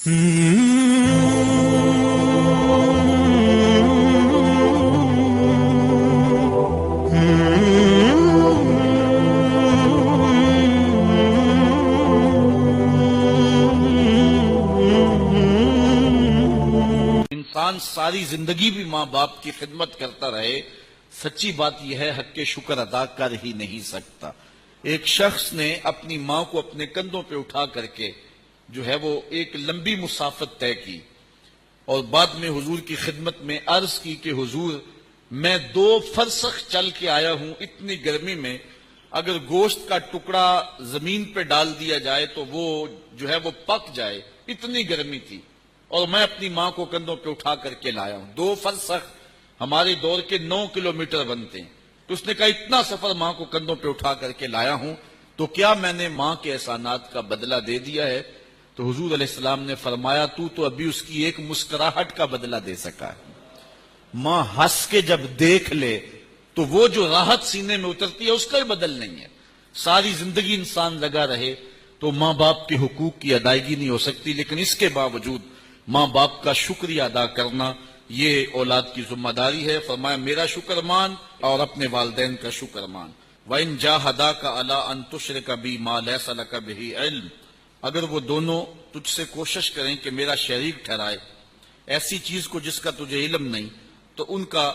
انسان ساری زندگی بھی ماں باپ کی خدمت کرتا رہے، سچی بات یہ ہے حق کے شکر ادا کر ہی نہیں سکتا۔ ایک شخص نے اپنی ماں کو اپنے کندھوں پہ اٹھا کر کے جو ہے وہ ایک لمبی مسافت طے کی اور بعد میں حضور کی خدمت میں عرض کی کہ حضور میں 2 فرسخ چل کے آیا ہوں، اتنی گرمی میں اگر گوشت کا ٹکڑا زمین پہ ڈال دیا جائے تو وہ جو ہے وہ پک جائے، اتنی گرمی تھی، اور میں اپنی ماں کو کندھوں پہ اٹھا کر کے لایا ہوں۔ 2 فرسخ ہمارے دور کے 9 کلومیٹر بنتے ہیں، تو اس نے کہا اتنا سفر ماں کو کندھوں پہ اٹھا کر کے لایا ہوں، تو کیا میں نے ماں کے احسانات کا بدلہ دے دیا ہے؟ تو حضور علیہ السلام نے فرمایا تو ابھی اس کی ایک مسکراہٹ کا بدلہ دے سکا ہے۔ ماں ہنس کے جب دیکھ لے تو وہ جو راحت سینے میں اترتی ہے اس کا ہی بدل نہیں ہے۔ ساری زندگی انسان لگا رہے تو ماں باپ کے حقوق کی ادائیگی نہیں ہو سکتی، لیکن اس کے باوجود ماں باپ کا شکریہ ادا کرنا یہ اولاد کی ذمہ داری ہے۔ فرمایا میرا شکر مان اور اپنے والدین کا شکر مان۔ وَإِن جَاهَدَاكَ عَلَىٰ أَن تُشْرِكَ بِي مَا لَيْسَ لَكَ بِهِ عِلْمٌ، اگر وہ دونوں تجھ سے کوشش کریں کہ میرا شریک ٹھہرائے ایسی چیز کو جس کا تجھے علم نہیں، تو ان کا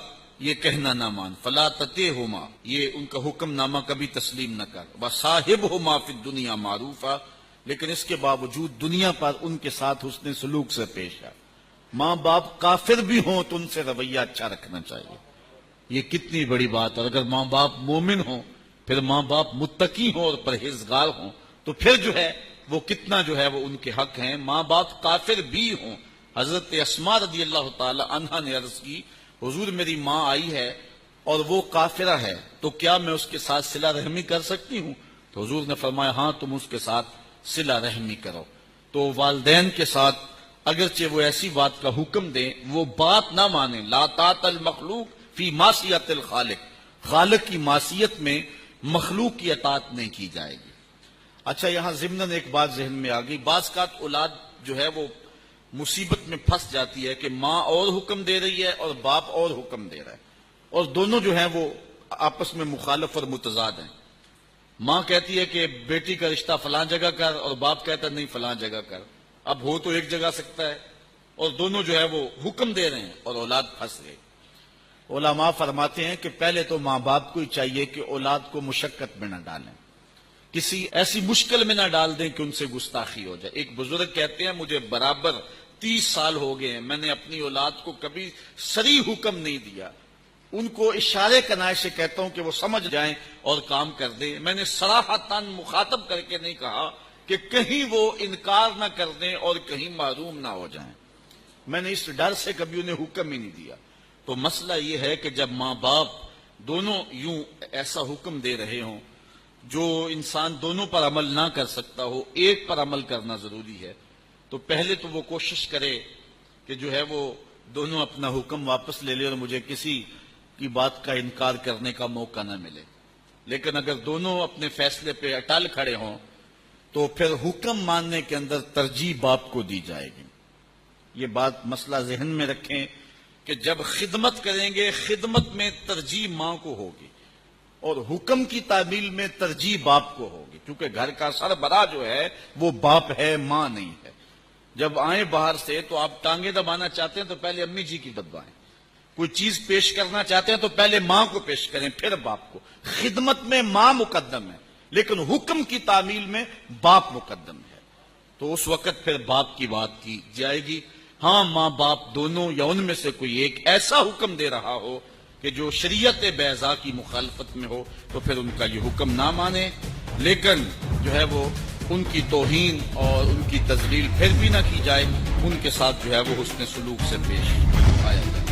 یہ کہنا نہ مان۔ فَلَا تَطِعْهُمَا، یہ ان کا حکم نامہ کبھی تسلیم نہ کر۔ وَصَاحِبْهُمَا فِي الدُّنْيَا مَعْرُوفًا، لیکن اس کے باوجود دنیا پر ان کے ساتھ حسن سلوک سے پیش آ۔ ماں باپ کافر بھی ہوں تو ان سے رویہ اچھا رکھنا چاہیے، یہ کتنی بڑی بات ہے۔ اور اگر ماں باپ مومن ہوں، پھر ماں باپ متقی ہوں اور پرہیزگار ہوں، تو پھر جو ہے وہ کتنا جو ہے وہ ان کے حق ہیں۔ ماں باپ کافر بھی ہوں، حضرت اسماء رضی اللہ تعالی عنہا نے عرض کی حضور میری ماں آئی ہے اور وہ کافرہ ہے، تو کیا میں اس کے ساتھ صلہ رحمی کر سکتی ہوں؟ تو حضور نے فرمایا ہاں تم اس کے ساتھ صلہ رحمی کرو۔ تو والدین کے ساتھ اگرچہ وہ ایسی بات کا حکم دیں، وہ بات نہ مانیں۔ لا طاعۃ المخلوق فی معصیت الخالق، خالق کی معصیت میں مخلوق کی اطاعت نہیں کی جائے گی۔ اچھا یہاں ضمناً ایک بات ذہن میں آ گئی، بعض کا اولاد جو ہے وہ مصیبت میں پھنس جاتی ہے کہ ماں اور حکم دے رہی ہے اور باپ اور حکم دے رہا ہے، اور دونوں جو ہیں وہ آپس میں مخالف اور متضاد ہیں۔ ماں کہتی ہے کہ بیٹی کا رشتہ فلاں جگہ کر، اور باپ کہتا ہے نہیں فلاں جگہ کر۔ اب ہو تو ایک جگہ سکتا ہے، اور دونوں جو ہے وہ حکم دے رہے ہیں اور اولاد پھنس گئی۔ علماء فرماتے ہیں کہ پہلے تو ماں باپ کو ہی چاہیے کہ اولاد کو مشقت میں نہ ڈالیں، کسی ایسی مشکل میں نہ ڈال دیں کہ ان سے گستاخی ہو جائے۔ ایک بزرگ کہتے ہیں مجھے برابر 30 سال ہو گئے ہیں، میں نے اپنی اولاد کو کبھی صریح حکم نہیں دیا، ان کو اشارے کنائے سے کہتا ہوں کہ وہ سمجھ جائیں اور کام کر دیں۔ میں نے صراحتاً مخاطب کر کے نہیں کہا کہ کہیں وہ انکار نہ کر دیں اور کہیں معروم نہ ہو جائیں، میں نے اس ڈر سے کبھی انہیں حکم ہی نہیں دیا۔ تو مسئلہ یہ ہے کہ جب ماں باپ دونوں یوں ایسا حکم دے رہے ہوں جو انسان دونوں پر عمل نہ کر سکتا ہو، ایک پر عمل کرنا ضروری ہے، تو پہلے تو وہ کوشش کرے کہ جو ہے وہ دونوں اپنا حکم واپس لے لے اور مجھے کسی کی بات کا انکار کرنے کا موقع نہ ملے۔ لیکن اگر دونوں اپنے فیصلے پہ اٹل کھڑے ہوں تو پھر حکم ماننے کے اندر ترجیح باپ کو دی جائے گی۔ یہ بات مسئلہ ذہن میں رکھیں کہ جب خدمت کریں گے خدمت میں ترجیح ماں کو ہوگی اور حکم کی تعمیل میں ترجیح باپ کو ہوگی، کیونکہ گھر کا سربراہ جو ہے وہ باپ ہے، ماں نہیں ہے۔ جب آئیں باہر سے تو آپ ٹانگیں دبانا چاہتے ہیں تو پہلے امی جی کی دبائیں، کوئی چیز پیش کرنا چاہتے ہیں تو پہلے ماں کو پیش کریں پھر باپ کو۔ خدمت میں ماں مقدم ہے لیکن حکم کی تعمیل میں باپ مقدم ہے، تو اس وقت پھر باپ کی بات کی جائے گی۔ ہاں ماں باپ دونوں یا ان میں سے کوئی ایک ایسا حکم دے رہا ہو کہ جو شریعت بیضاء کی مخالفت میں ہو تو پھر ان کا یہ حکم نہ مانے، لیکن جو ہے وہ ان کی توہین اور ان کی تذلیل پھر بھی نہ کی جائے، ان کے ساتھ جو ہے وہ حسن سلوک سے پیش آیا جائے۔